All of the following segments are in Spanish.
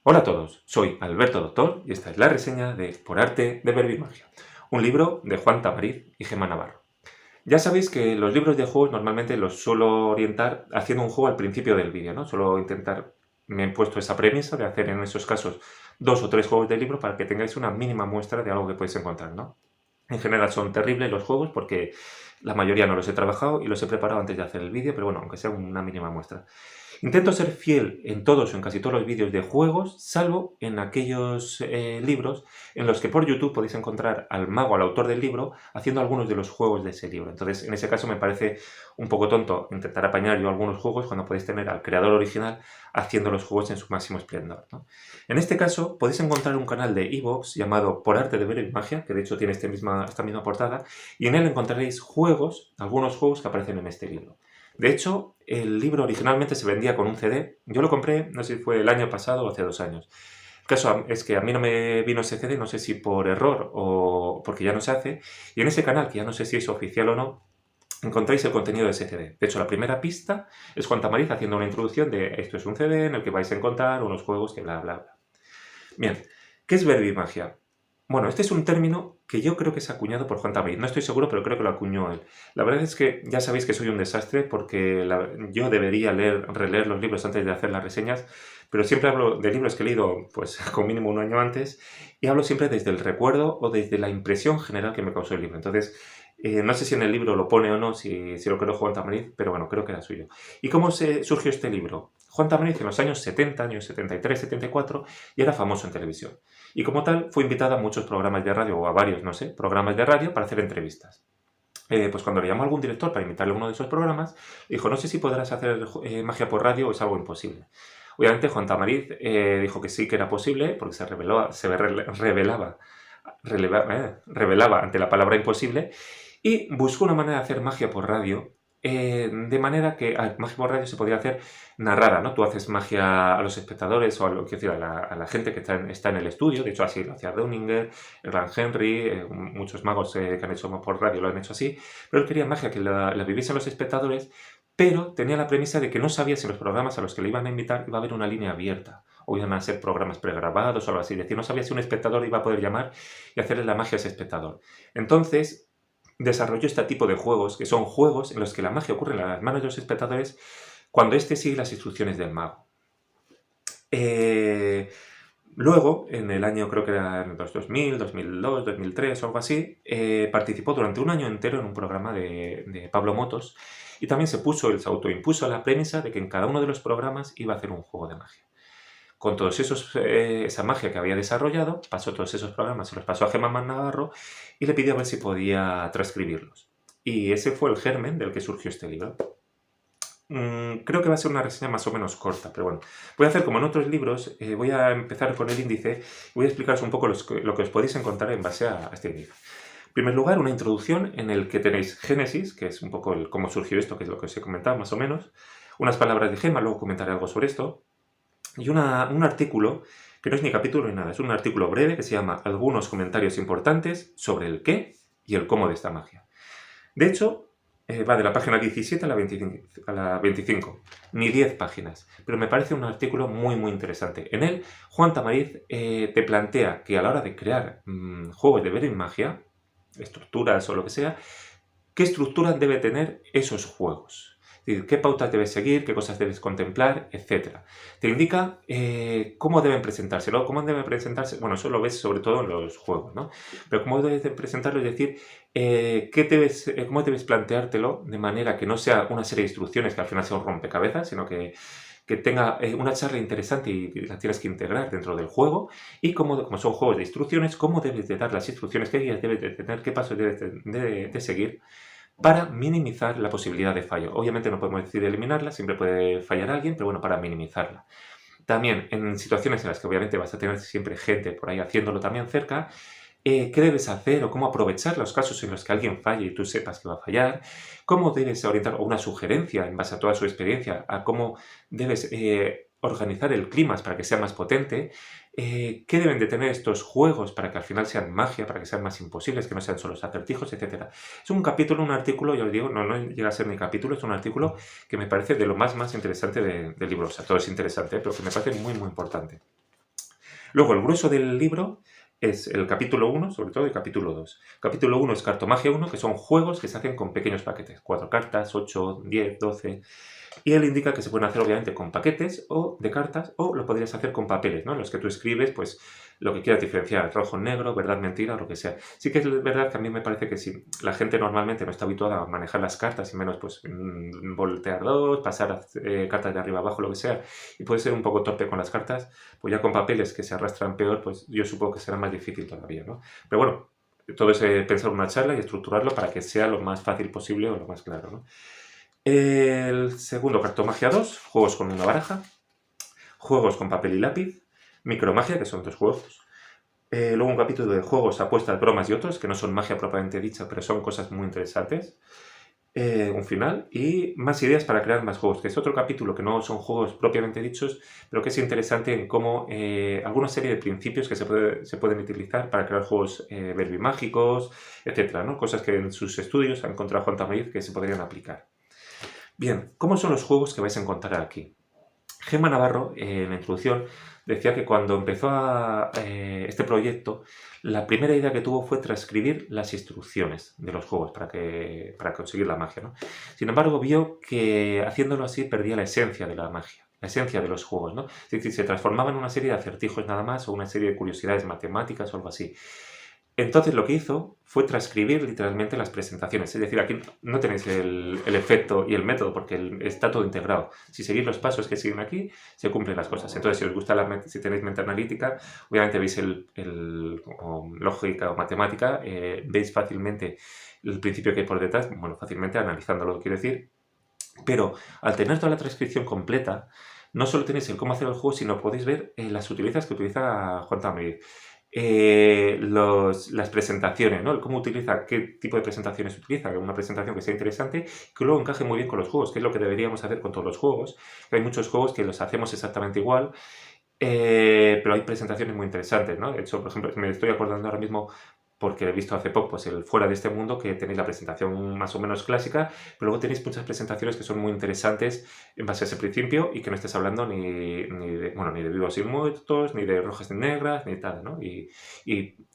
Hola a todos, soy Alberto Doctor y esta es la reseña de Por arte de Verbo y Magia, un libro de Juan Tamariz y Gemma Navarro. Ya sabéis que los libros de juegos normalmente los suelo orientar haciendo un juego al principio del vídeo, ¿no? Suelo intentar, me he puesto esa premisa de hacer en esos casos 2 o 3 juegos de libro para que tengáis una mínima muestra de algo que podéis encontrar, ¿no? En general son terribles los juegos porque la mayoría no los he trabajado y los he preparado antes de hacer el vídeo, pero bueno, aunque sea una mínima muestra. Intento ser fiel en todos o en casi todos los vídeos de juegos, salvo en aquellos libros en los que por YouTube podéis encontrar al mago, al autor del libro, haciendo algunos de los juegos de ese libro. Entonces, en ese caso me parece un poco tonto intentar apañar yo algunos juegos cuando podéis tener al creador original haciendo los juegos en su máximo esplendor, ¿no? En este caso, podéis encontrar un canal de iVoox llamado Por arte de Verbo y Magia, que de hecho tiene esta misma portada, y en él encontraréis juegos, algunos juegos que aparecen en este libro. De hecho, el libro originalmente se vendía con un CD. Yo lo compré, no sé si fue el año pasado o hace 2 años. El caso es que a mí no me vino ese CD, no sé si por error o porque ya no se hace. Y en ese canal, que ya no sé si es oficial o no, encontráis el contenido de ese CD. De hecho, la primera pista es Juan Tamariz haciendo una introducción de esto es un CD en el que vais a encontrar unos juegos que bla, bla, bla. Bien, ¿qué es Verbo y Magia? Bueno, este es un término que yo creo que es acuñado por Juan Tamariz. No estoy seguro, pero creo que lo acuñó él. La verdad es que ya sabéis que soy un desastre porque yo debería releer los libros antes de hacer las reseñas, pero siempre hablo de libros que he leído pues con mínimo un año antes y hablo siempre desde el recuerdo o desde la impresión general que me causó el libro. Entonces, no sé si en el libro lo pone o no, si lo creó Juan Tamariz, pero bueno, creo que era suyo. ¿Y cómo surgió este libro? Juan Tamariz en los años 70, años 73, 74, y era famoso en televisión. Y como tal, fue invitado a muchos programas de radio, o a varios, no sé, programas de radio para hacer entrevistas. Pues cuando le llamó a algún director para invitarle a uno de esos programas, dijo, no sé si podrás hacer magia por radio o es algo imposible. Obviamente Juan Tamariz dijo que sí que era posible, porque revelaba ante la palabra imposible, y buscó una manera de hacer magia por radio, de manera que magia por radio se podía hacer narrada, ¿no? Tú haces magia a los espectadores o a la gente que está en el estudio, de hecho así lo hacía Downinger, Erland Henry, muchos magos que han hecho por radio lo han hecho así, pero él quería magia que la viviesen los espectadores, pero tenía la premisa de que no sabía si los programas a los que le iban a invitar iba a haber una línea abierta, o iban a ser programas pregrabados o algo así, es decir, no sabía si un espectador iba a poder llamar y hacerle la magia a ese espectador. Entonces, desarrolló este tipo de juegos, que son juegos en los que la magia ocurre en las manos de los espectadores cuando éste sigue las instrucciones del mago. Luego, en el año, creo que era en los 2000, 2002, 2003 o algo así, participó durante un año entero en un programa de Pablo Motos y también se autoimpuso la premisa de que en cada uno de los programas iba a hacer un juego de magia. Con todos esa magia que había desarrollado, pasó todos esos programas, se los pasó a Gemma Navarro y le pidió a ver si podía transcribirlos. Y ese fue el germen del que surgió este libro. Creo que va a ser una reseña más o menos corta, pero bueno. Voy a hacer como en otros libros, voy a empezar con el índice y voy a explicaros un poco lo que os podéis encontrar en base a este índice. En primer lugar, una introducción en el que tenéis Génesis, que es un poco cómo surgió esto, que es lo que os he comentado más o menos, unas palabras de Gemma, luego comentaré algo sobre esto, y un artículo que no es ni capítulo ni nada, es un artículo breve que se llama Algunos comentarios importantes sobre el qué y el cómo de esta magia. De hecho, va de la página 17 a la 25, ni 10 páginas, pero me parece un artículo muy muy interesante. En él, Juan Tamariz te plantea que a la hora de crear juegos de ver en magia, estructuras o lo que sea, ¿qué estructura debe tener esos juegos? Es decir, qué pautas debes seguir, qué cosas debes contemplar, etc. Te indica cómo deben presentarse. ¿Cómo deben presentarse? Bueno, eso lo ves sobre todo en los juegos, ¿no? Pero cómo debes presentarlo, es decir, cómo debes planteártelo de manera que no sea una serie de instrucciones que al final sea un rompecabezas, sino que tenga una charla interesante y la tienes que integrar dentro del juego, y como son juegos de instrucciones, cómo debes de dar las instrucciones, qué guías debes de tener, qué pasos debes de seguir para minimizar la posibilidad de fallo. Obviamente no podemos decir eliminarla, siempre puede fallar alguien, pero bueno, para minimizarla. También en situaciones en las que obviamente vas a tener siempre gente por ahí haciéndolo también cerca, qué debes hacer o cómo aprovechar los casos en los que alguien falle y tú sepas que va a fallar, cómo debes orientar, o una sugerencia en base a toda su experiencia, a cómo debes organizar el clima para que sea más potente, qué deben de tener estos juegos para que al final sean magia, para que sean más imposibles, que no sean solo acertijos, etc. Es un capítulo, un artículo, yo os digo, no llega a ser ni capítulo, es un artículo que me parece de lo más interesante del libro. O sea, todo es interesante, pero que me parece muy, muy importante. Luego, el grueso del libro es el capítulo 1, sobre todo, y el capítulo 2. Capítulo 1 es Cartomagia 1, que son juegos que se hacen con pequeños paquetes. 4 cartas, 8, 10, 12... Y él indica que se pueden hacer obviamente con paquetes o de cartas, o lo podrías hacer con papeles, ¿no? En los que tú escribes, pues, lo que quieras diferenciar, rojo, negro, verdad, mentira, o lo que sea. Sí que es verdad que a mí me parece que si la gente normalmente no está habituada a manejar las cartas, y menos, pues, voltear dos, pasar cartas de arriba abajo, lo que sea, y puede ser un poco torpe con las cartas, pues ya con papeles que se arrastran peor, pues yo supongo que será más difícil todavía, ¿no? Pero bueno, todo es pensar una charla y estructurarlo para que sea lo más fácil posible o lo más claro, ¿no? El segundo, Cartomagia 2, juegos con una baraja, juegos con papel y lápiz, Micromagia, que son 2 juegos. Luego un capítulo de juegos, apuestas, bromas y otros, que no son magia propiamente dicha, pero son cosas muy interesantes. Un final y más ideas para crear más juegos, que es otro capítulo que no son juegos propiamente dichos, pero que es interesante en cómo alguna serie de principios que se pueden utilizar para crear juegos verbimágicos, etcétera, ¿no? Cosas que en sus estudios ha encontrado Juan Tamariz que se podrían aplicar. Bien, ¿cómo son los juegos que vais a encontrar aquí? Gemma Navarro, en la introducción, decía que cuando empezó este proyecto, la primera idea que tuvo fue transcribir las instrucciones de los juegos para conseguir la magia, ¿no? Sin embargo, vio que haciéndolo así perdía la esencia de la magia, la esencia de los juegos, ¿no? Es decir, se transformaba en una serie de acertijos nada más o una serie de curiosidades matemáticas o algo así. Entonces lo que hizo fue transcribir literalmente las presentaciones. Es decir, aquí no tenéis el efecto y el método porque está todo integrado. Si seguís los pasos que siguen aquí, se cumplen las cosas. Entonces, si os gusta si tenéis mente analítica, obviamente veis o lógica o matemática, veis fácilmente el principio que hay por detrás, bueno, fácilmente analizándolo, quiero decir. Pero al tener toda la transcripción completa, no solo tenéis el cómo hacer el juego, sino podéis ver las sutilezas que utiliza Juan Tamariz. Las presentaciones, ¿no? El cómo utiliza, qué tipo de presentaciones utiliza, una presentación que sea interesante, que luego encaje muy bien con los juegos, que es lo que deberíamos hacer con todos los juegos. Hay muchos juegos que los hacemos exactamente igual, pero hay presentaciones muy interesantes, ¿no? De hecho, por ejemplo, me estoy acordando ahora mismo porque he visto hace poco pues, el Fuera de este Mundo, que tenéis la presentación más o menos clásica, pero luego tenéis muchas presentaciones que son muy interesantes en base a ese principio y que no estés hablando ni de vivos y muertos, ni de rojas y negras, ni tal, ¿no? Y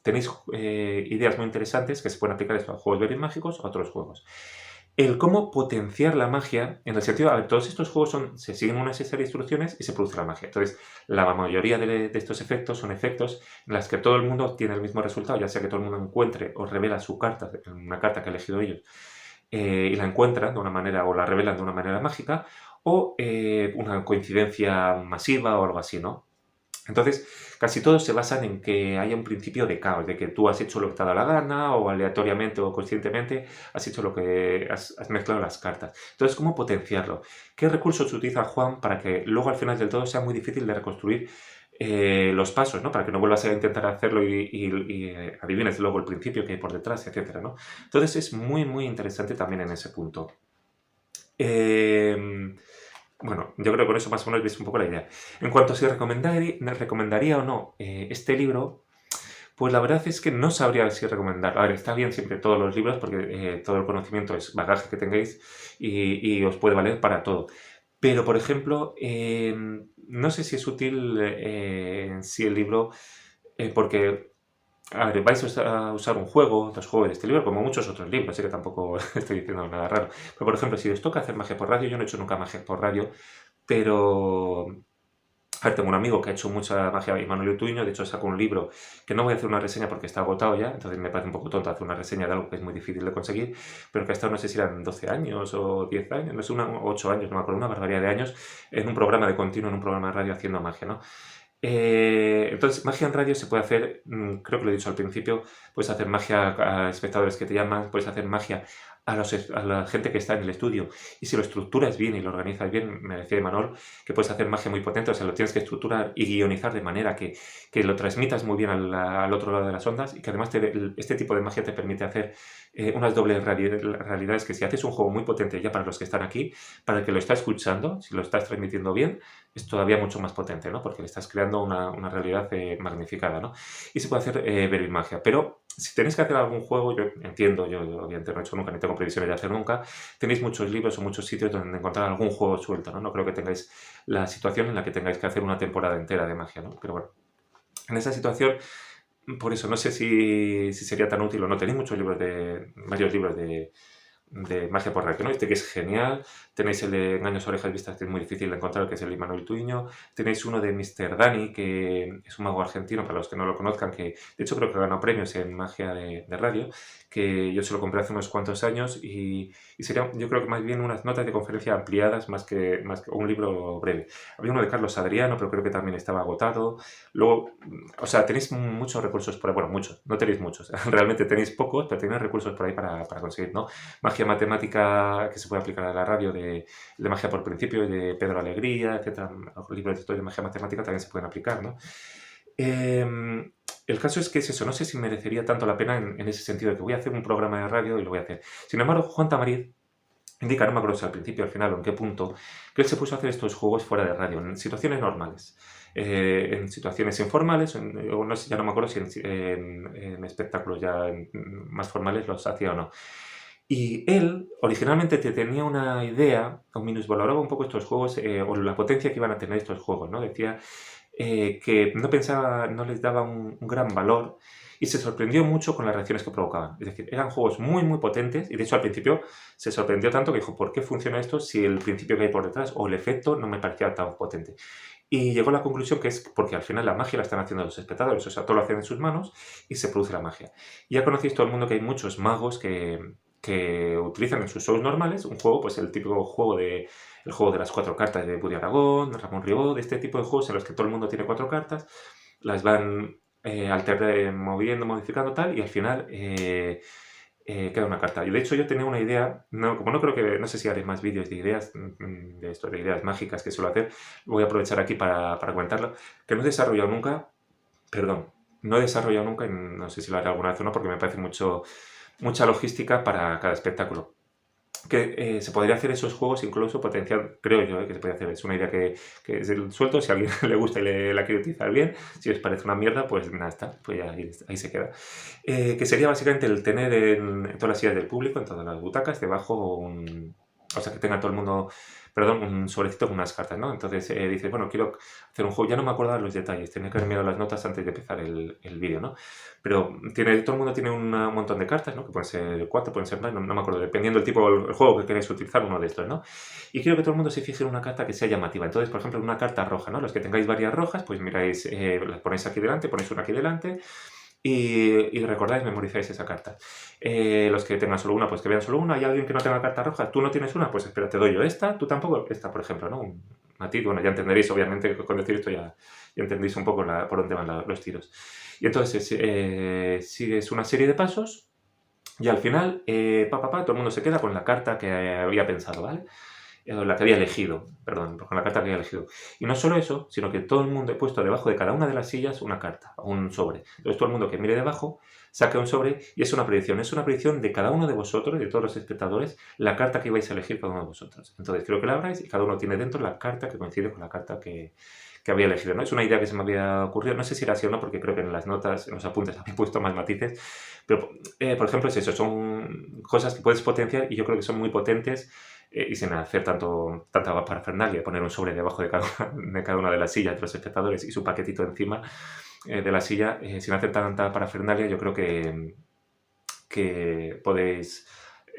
tenéis ideas muy interesantes que se pueden aplicar a juegos very mágicos o a otros juegos. El cómo potenciar la magia, en el sentido, a ver, todos estos juegos se siguen una serie de instrucciones y se produce la magia. Entonces, la mayoría de estos efectos son efectos en los que todo el mundo tiene el mismo resultado, ya sea que todo el mundo encuentre o revela su carta, una carta que ha elegido ellos, y la encuentran de una manera o la revelan de una manera mágica, o una coincidencia masiva o algo así, ¿no? Entonces, casi todos se basan en que haya un principio de caos, de que tú has hecho lo que te ha dado la gana, o aleatoriamente o conscientemente has hecho lo que has mezclado las cartas. Entonces, ¿cómo potenciarlo? ¿Qué recursos utiliza Juan para que luego al final del todo sea muy difícil de reconstruir los pasos, ¿no? Para que no vuelvas a intentar hacerlo y adivines luego el principio que hay por detrás, etcétera, ¿no? Entonces es muy, muy interesante también en ese punto. Bueno, yo creo que con eso más o menos veis un poco la idea. En cuanto a si recomendaría o no este libro, pues la verdad es que no sabría si recomendarlo. A ver, está bien siempre todos los libros porque todo el conocimiento es bagaje que tengáis y os puede valer para todo. Pero, por ejemplo, no sé si es útil en sí el libro porque a ver, vais a usar un juego, dos juegos de este libro, como muchos otros libros, así que tampoco estoy diciendo nada raro. Pero, por ejemplo, si os toca hacer magia por radio, yo no he hecho nunca magia por radio, pero... A ver, tengo un amigo que ha hecho mucha magia, Manuel Utuño, de hecho sacó un libro que no voy a hacer una reseña porque está agotado ya, entonces me parece un poco tonto hacer una reseña de algo que es muy difícil de conseguir, pero que ha estado, no sé si eran 12 años o 10 años, no sé, 8 años, no me acuerdo, una barbaridad de años, en un programa de continuo, en un programa de radio haciendo magia, ¿no? Entonces, magia en radio se puede hacer, creo que lo he dicho al principio, puedes hacer magia a espectadores que te llaman, puedes hacer magia a la gente que está en el estudio. Y si lo estructuras bien y lo organizas bien, me decía Imanol, que puedes hacer magia muy potente, o sea, lo tienes que estructurar y guionizar de manera que lo transmitas muy bien al otro lado de las ondas y que además este tipo de magia te permite hacer unas dobles realidades que si haces un juego muy potente ya para los que están aquí, para el que lo está escuchando, si lo estás transmitiendo bien, es todavía mucho más potente, ¿no? Porque le estás creando una realidad magnificada, ¿no? Y se puede hacer ver magia, pero si tenéis que hacer algún juego, yo entiendo, yo obviamente no he hecho nunca, ni tengo previsiones de hacer nunca, tenéis muchos libros o muchos sitios donde encontrar algún juego suelto, ¿no? No creo que tengáis la situación en la que tengáis que hacer una temporada entera de magia, ¿no? Pero bueno, En esa situación, por eso no sé si sería tan útil o no. Tenéis varios libros de magia por radio, ¿no? Este que es genial. Tenéis el de Engaños, Orejas Vistas, que es muy difícil de encontrar, que es el de Manuel Tuiño. Tenéis uno de Mr. Dani, que es un mago argentino, para los que no lo conozcan, que de hecho creo que ganó premios en magia de radio, que yo se lo compré hace unos cuantos años y sería, yo creo que más bien unas notas de conferencia ampliadas más que un libro breve. Había uno de Carlos Adriano, pero creo que también estaba agotado. Luego, o sea, tenéis muchos recursos por ahí, bueno, muchos, no tenéis muchos, realmente tenéis pocos, pero tenéis recursos por ahí para conseguir, ¿no? Magia matemática que se puede aplicar a la radio, de magia por principio, de Pedro Alegría, etcétera. Los libros de historia de magia matemática también se pueden aplicar, ¿no? El caso es que es eso, no sé si merecería tanto la pena en ese sentido de que voy a hacer un programa de radio y lo voy a hacer. Sin embargo, Juan Tamariz indica, no me acuerdo si al principio, al final o en qué punto, que él se puso a hacer estos juegos fuera de radio, en situaciones normales. En situaciones informales, o no sé, ya no me acuerdo si en espectáculos ya más formales los hacía o no. Y él originalmente tenía una idea, o minusvaloraba un poco estos juegos, o la potencia que iban a tener estos juegos, ¿no? Decía que no pensaba, no les daba un gran valor y se sorprendió mucho con las reacciones que provocaban. Es decir, eran juegos muy, muy potentes y de hecho al principio se sorprendió tanto que dijo, ¿por qué funciona esto si el principio que hay por detrás o el efecto no me parecía tan potente? Y llegó a la conclusión que es porque al final la magia la están haciendo los espectadores, o sea, todo lo hacen en sus manos y se produce la magia. Y ya conocéis todo el mundo que hay muchos magos que utilizan en sus shows normales un juego, pues el típico juego el juego de las 4 cartas de Buddy Aragón, de Ramón Ribó, de este tipo de juegos en los que todo el mundo tiene 4 cartas, las van moviendo, modificando tal, y al final queda una carta. Y de hecho yo tenía una idea, como no creo que, no sé si haré más vídeos de ideas, de esto, de ideas mágicas que suelo hacer, voy a aprovechar aquí para comentarlo, que no he desarrollado nunca, perdón, no he desarrollado nunca, y no sé si lo haré alguna vez o no, porque me parece mucha logística para cada espectáculo. Que se podría hacer esos juegos incluso potencial, creo yo, que se puede hacer. Es una idea que es el suelto, si a alguien le gusta y la quiere utilizar bien, si os parece una mierda, pues nada, está, pues ya ahí se queda. Que sería básicamente el tener en todas las sillas del público, en todas las butacas, debajo o sea, que tenga todo el mundo, perdón, un sobrecito con unas cartas, ¿no? Entonces dices, bueno, quiero hacer un juego, ya no me acuerdo de los detalles, tenía que haber mirado las notas antes de empezar el vídeo, ¿no? Pero todo el mundo tiene un montón de cartas, ¿no? Que pueden ser 4, pueden ser más, no me acuerdo, dependiendo del tipo del juego que queréis utilizar, uno de estos, ¿no? Y quiero que todo el mundo se fije en una carta que sea llamativa. Entonces, por ejemplo, una carta roja, ¿no? Los que tengáis varias rojas, pues miráis, las ponéis aquí delante, ponéis una aquí delante y recordáis, memorizáis esa carta. Los que tengan solo una, pues que vean solo una. Hay alguien que no tenga carta roja, tú no tienes una, pues espera, te doy yo esta, tú tampoco, esta, por ejemplo, ¿no? A ti, bueno, ya entenderéis, obviamente, con decir esto ya entendéis un poco por dónde van los tiros. Y entonces sigues una serie de pasos y al final, todo el mundo se queda con la carta que había pensado, ¿vale? La que había elegido, perdón, con la carta que había elegido. Y no solo eso, sino que todo el mundo ha puesto debajo de cada una de las sillas una carta, un sobre. Entonces todo el mundo que mire debajo saca un sobre y es una predicción de cada uno de vosotros, de todos los espectadores, la carta que vais a elegir cada uno de vosotros. Entonces quiero que la abráis y cada uno tiene dentro la carta que coincide con la carta que había elegido, ¿no? Es una idea que se me había ocurrido, no sé si era así o no, porque creo que en las notas, en los apuntes había puesto más matices, pero por ejemplo es eso, son cosas que puedes potenciar y yo creo que son muy potentes y sin hacer tanta parafernalia, poner un sobre debajo de cada una de las sillas de los espectadores y su paquetito encima de la silla, sin hacer tanta parafernalia, yo creo que podéis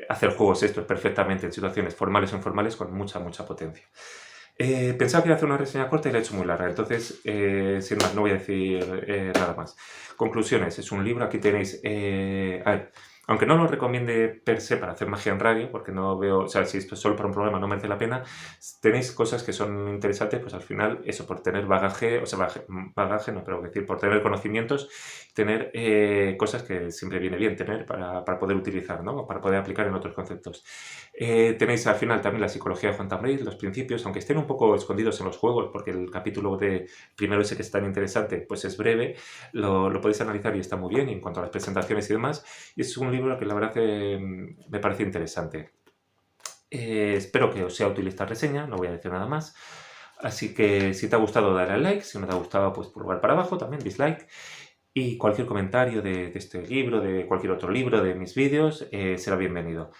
hacer juegos estos perfectamente en situaciones formales o informales con mucha potencia. Pensaba que iba a hacer una reseña corta y la he hecho muy larga, entonces, sin más, no voy a decir nada más. Conclusiones, es un libro, aquí tenéis... a ver, aunque no lo recomiende per se para hacer magia en radio, porque no veo, o sea, si esto es solo para un problema no merece la pena, tenéis cosas que son interesantes, pues al final, eso, por tener bagaje, o sea, bagaje no, pero decir, por tener conocimientos, tener cosas que siempre viene bien tener para poder utilizar, ¿no? Para poder aplicar en otros conceptos. Tenéis al final también la psicología de Juan Tamariz, los principios, aunque estén un poco escondidos en los juegos, porque el capítulo de primero ese que es tan interesante, pues es breve, lo podéis analizar y está muy bien, y en cuanto a las presentaciones y demás, y es un libro que la verdad me parece interesante. Espero que os sea útil esta reseña, no voy a decir nada más. Así que si te ha gustado, dale al like, si no te ha gustado, pues pulgar para abajo, también dislike. Y cualquier comentario de este libro, de cualquier otro libro, de mis vídeos, será bienvenido.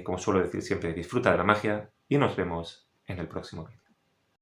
Como suelo decir siempre, disfruta de la magia y nos vemos en el próximo vídeo.